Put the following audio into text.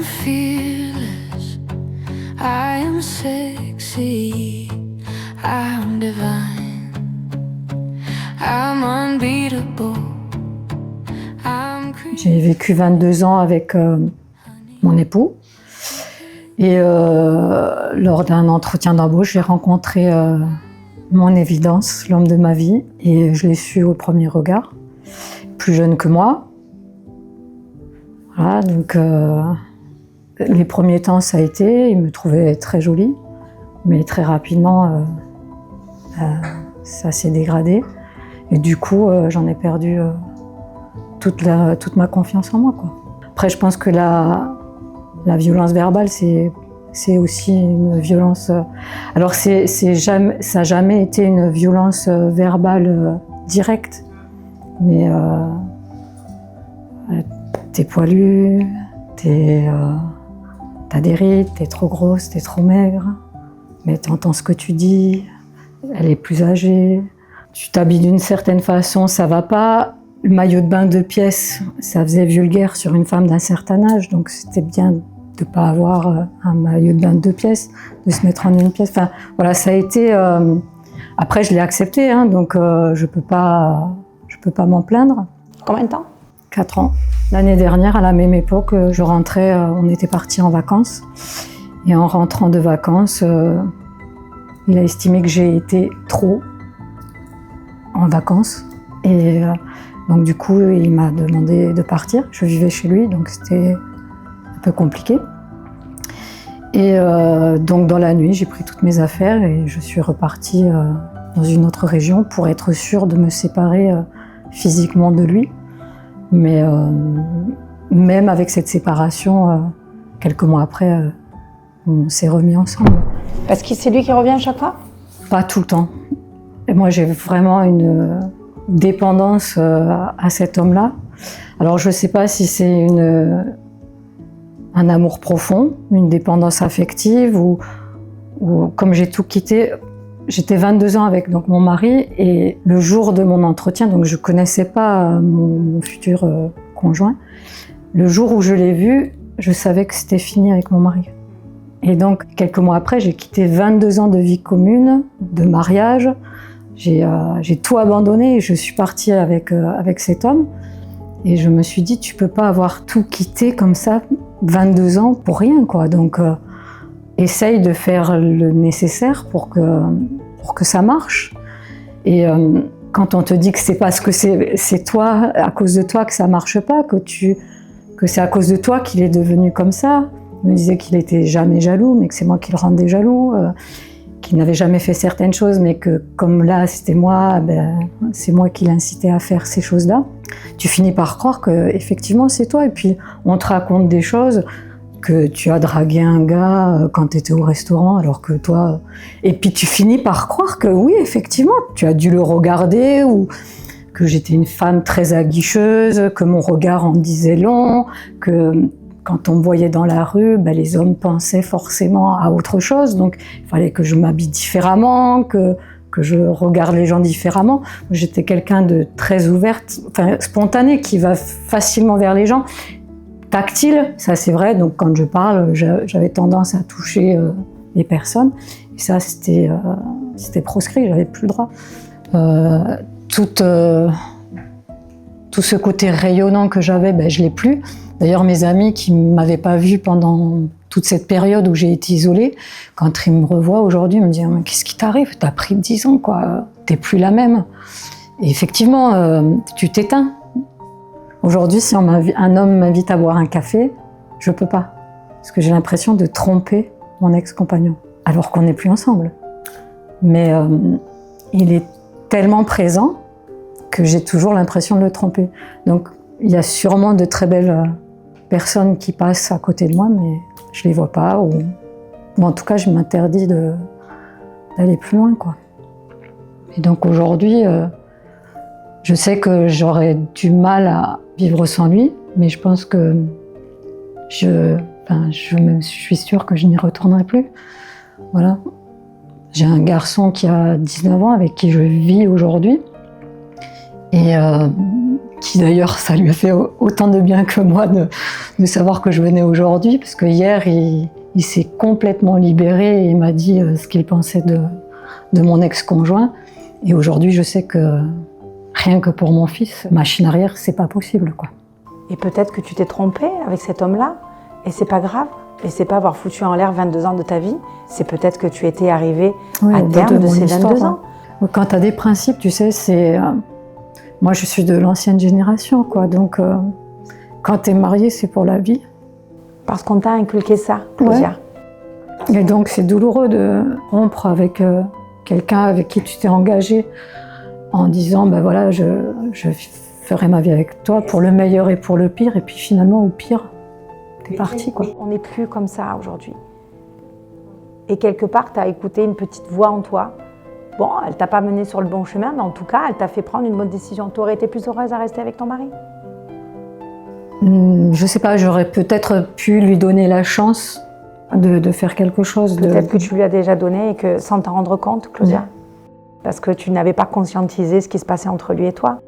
am fearless, I am sexy, I am divine, I'm unbeatable, I'm crazy. J'ai vécu 22 ans avec mon époux. Et lors d'un entretien d'embauche, j'ai rencontré mon évidence, l'homme de ma vie, et je l'ai su au premier regard. Plus jeune que moi. Voilà, donc les premiers temps, ça a été, il me trouvait très jolie, mais très rapidement, ça s'est dégradé. Et du coup, j'en ai perdu toute ma confiance en moi, quoi. Après, je pense que la violence verbale, c'est aussi une violence. Alors, ça n'a jamais été une violence verbale directe, mais t'es poilu, t'as des rides, t'es trop grosse, t'es trop maigre, mais t'entends ce que tu dis, elle est plus âgée, tu t'habilles d'une certaine façon, ça va pas. Le maillot de bain 2 pièces, ça faisait vulgaire sur une femme d'un certain âge, donc c'était bien de ne pas avoir un maillot de bain de 2 pièces, de se mettre en 1 pièce. Enfin, voilà, ça a été. Après, je l'ai accepté, hein, donc je peux pas m'en plaindre. Combien de temps? 4 ans. L'année dernière, à la même époque, je rentrais, on était partis en vacances, et en rentrant de vacances, il a estimé que j'ai été trop en vacances, et donc du coup, il m'a demandé de partir. Je vivais chez lui, donc c'était un peu compliqué. Et donc dans la nuit, j'ai pris toutes mes affaires et je suis repartie dans une autre région pour être sûre de me séparer physiquement de lui. Mais même avec cette séparation, quelques mois après, on s'est remis ensemble. Parce que c'est lui qui revient à chaque fois? Pas tout le temps. Et moi, j'ai vraiment une dépendance à cet homme-là. Alors, je ne sais pas si c'est un amour profond, une dépendance affective, ou comme j'ai tout quitté, j'étais 22 ans avec donc, mon mari, et le jour de mon entretien, donc je ne connaissais pas mon futur conjoint, le jour où je l'ai vu, je savais que c'était fini avec mon mari. Et donc, quelques mois après, j'ai quitté 22 ans de vie commune, de mariage. J'ai tout abandonné et je suis partie avec cet homme. Et je me suis dit, tu peux pas avoir tout quitté comme ça, 22 ans pour rien, quoi. Donc, essaye de faire le nécessaire pour que ça marche. Et quand on te dit que c'est parce que c'est toi, à cause de toi que ça marche pas, que c'est à cause de toi qu'il est devenu comme ça. Il me disait qu'il était jamais jaloux, mais que c'est moi qui le rendais jaloux, qu'il n'avait jamais fait certaines choses, mais que comme là c'était moi, c'est moi qui l'incitais à faire ces choses-là. Tu finis par croire que effectivement c'est toi, et puis on te raconte des choses, que tu as dragué un gars quand tu étais au restaurant, alors que toi... Et puis tu finis par croire que oui, effectivement, tu as dû le regarder, ou que j'étais une femme très aguicheuse, que mon regard en disait long, que quand on me voyait dans la rue, les hommes pensaient forcément à autre chose, donc il fallait que je m'habille différemment, que je regarde les gens différemment. J'étais quelqu'un de très ouverte, enfin spontanée, qui va facilement vers les gens. Tactile, ça c'est vrai, donc quand je parle, j'avais tendance à toucher les personnes, et ça c'était proscrit, j'avais plus le droit. Tout ce côté rayonnant que j'avais, je l'ai plus. D'ailleurs, mes amis qui ne m'avaient pas vue pendant toute cette période où j'ai été isolée, quand ils me revoient aujourd'hui, ils me disent « Qu'est-ce qui t'arrive? T'as pris 10 ans, quoi. T'es plus la même. » Et effectivement, tu t'éteins. Aujourd'hui, si un homme m'invite à boire un café, je peux pas. Parce que j'ai l'impression de tromper mon ex-compagnon, alors qu'on n'est plus ensemble. Mais il est tellement présent que j'ai toujours l'impression de le tromper. Donc, il y a sûrement de très belles personnes qui passent à côté de moi, mais je les vois pas. Ou en tout cas, je m'interdis d'aller plus loin, quoi. Et donc aujourd'hui, je sais que j'aurais du mal à vivre sans lui, mais je pense que je suis sûre que je n'y retournerai plus. Voilà. J'ai un garçon qui a 19 ans avec qui je vis aujourd'hui. Et qui d'ailleurs, ça lui a fait autant de bien que moi de savoir que je venais aujourd'hui, parce que hier, il s'est complètement libéré et il m'a dit ce qu'il pensait de mon ex-conjoint. Et aujourd'hui, je sais que rien que pour mon fils, machine arrière, c'est pas possible, quoi. Et peut-être que tu t'es trompée avec cet homme-là, et c'est pas grave. Et c'est pas avoir foutu en l'air 22 ans de ta vie, c'est peut-être que tu étais arrivée à terme de ces 22 ans. Quand tu as des principes, tu sais, c'est... moi, je suis de l'ancienne génération, quoi. Donc, quand tu es marié, c'est pour la vie. Parce qu'on t'a inculqué ça, Claudia. Ouais. Et donc, c'est douloureux de rompre avec quelqu'un avec qui tu t'es engagé en disant, ben voilà, je ferai ma vie avec toi pour le meilleur et pour le pire. Et puis finalement, au pire, t'es parti, quoi. On n'est plus comme ça aujourd'hui. Et quelque part, tu as écouté une petite voix en toi. Bon, elle t'a pas mené sur le bon chemin, mais en tout cas, elle t'a fait prendre une bonne décision. Tu aurais été plus heureuse à rester avec ton mari? Je sais pas, j'aurais peut-être pu lui donner la chance de faire quelque chose. Peut-être que tu lui as déjà donné et que sans t'en rendre compte, Claudia. Parce que tu n'avais pas conscientisé ce qui se passait entre lui et toi.